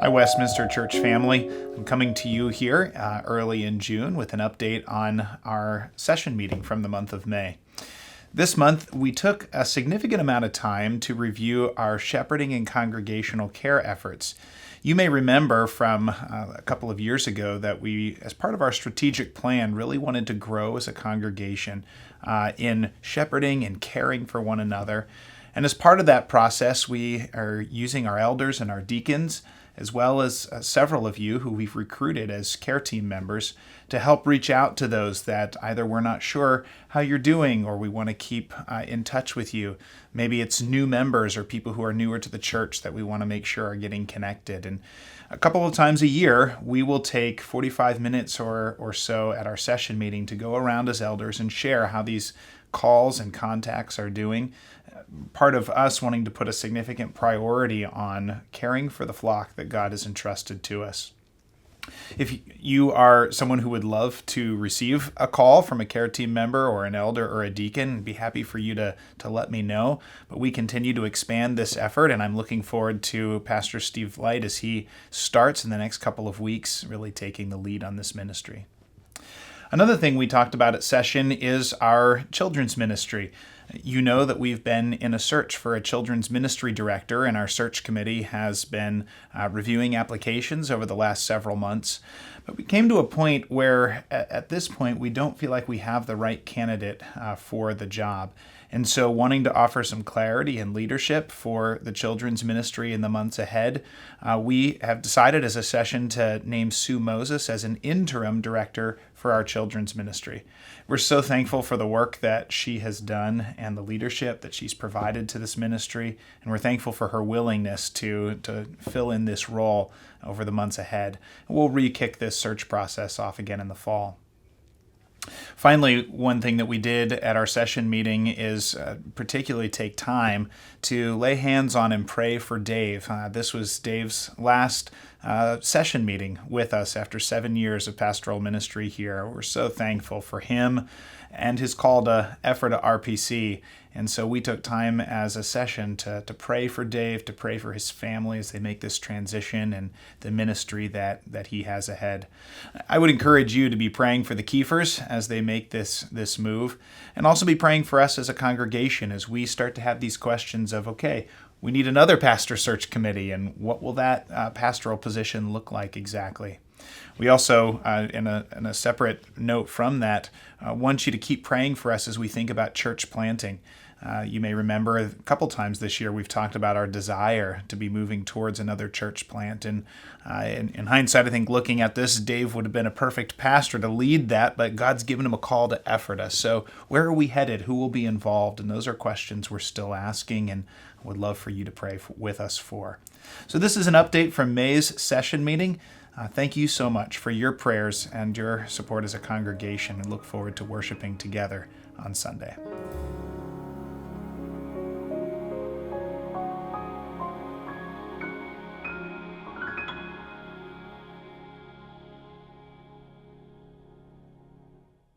Hi, Westminster Church family. I'm coming to you here early in June with an update on our session meeting from the month of May. This month, we took a significant amount of time to review our shepherding and congregational care efforts. You may remember from a couple of years ago that we, as part of our strategic plan, really wanted to grow as a congregation in shepherding and caring for one another. And as part of that process, we are using our elders and our deacons, as well as several of you who we've recruited as care team members, to help reach out to those that either we're not sure how you're doing or we want to keep in touch with you. Maybe it's new members or people who are newer to the church that we want to make sure are getting connected. And a couple of times a year, we will take 45 minutes or so at our session meeting to go around as elders and share how these calls and contacts are doing. Part of us wanting to put a significant priority on caring for the flock that God has entrusted to us. If you are someone who would love to receive a call from a care team member or an elder or a deacon, I'd be happy for you to let me know. But we continue to expand this effort, and I'm looking forward to Pastor Steve Light as he starts in the next couple of weeks, really taking the lead on this ministry. Another thing we talked about at session is our children's ministry. You know that we've been in a search for a children's ministry director, and our search committee has been reviewing applications over the last several months. But we came to a point where, at this point, we don't feel like we have the right candidate for the job. And so wanting to offer some clarity and leadership for the children's ministry in the months ahead, we have decided as a session to name Sue Moses as an interim director for our children's ministry. We're so thankful for the work that she has done and the leadership that she's provided to this ministry, and we're thankful for her willingness to fill in this role over the months ahead. We'll re-kick this search process off again in the fall. Finally, one thing that we did at our session meeting is particularly take time to lay hands on and pray for Dave. This was Dave's last session meeting with us after 7 years of pastoral ministry here. We're so thankful for him and his call to effort at RPC. And so we took time as a session to pray for Dave, to pray for his family as they make this transition and the ministry that he has ahead. I would encourage you to be praying for the Kiefers as they make this move, and also be praying for us as a congregation as we start to have these questions of, okay, we need another pastor search committee, and what will that pastoral position look like exactly? We also, in a separate note from that, want you to keep praying for us as we think about church planting. You may remember a couple times this year we've talked about our desire to be moving towards another church plant. And in hindsight, I think looking at this, Dave would have been a perfect pastor to lead that, but God's given him a call to effort us. So where are we headed? Who will be involved? And those are questions we're still asking and would love for you to pray with us for. So this is an update from May's session meeting. Thank you so much for your prayers and your support as a congregation, and look forward to worshiping together on Sunday.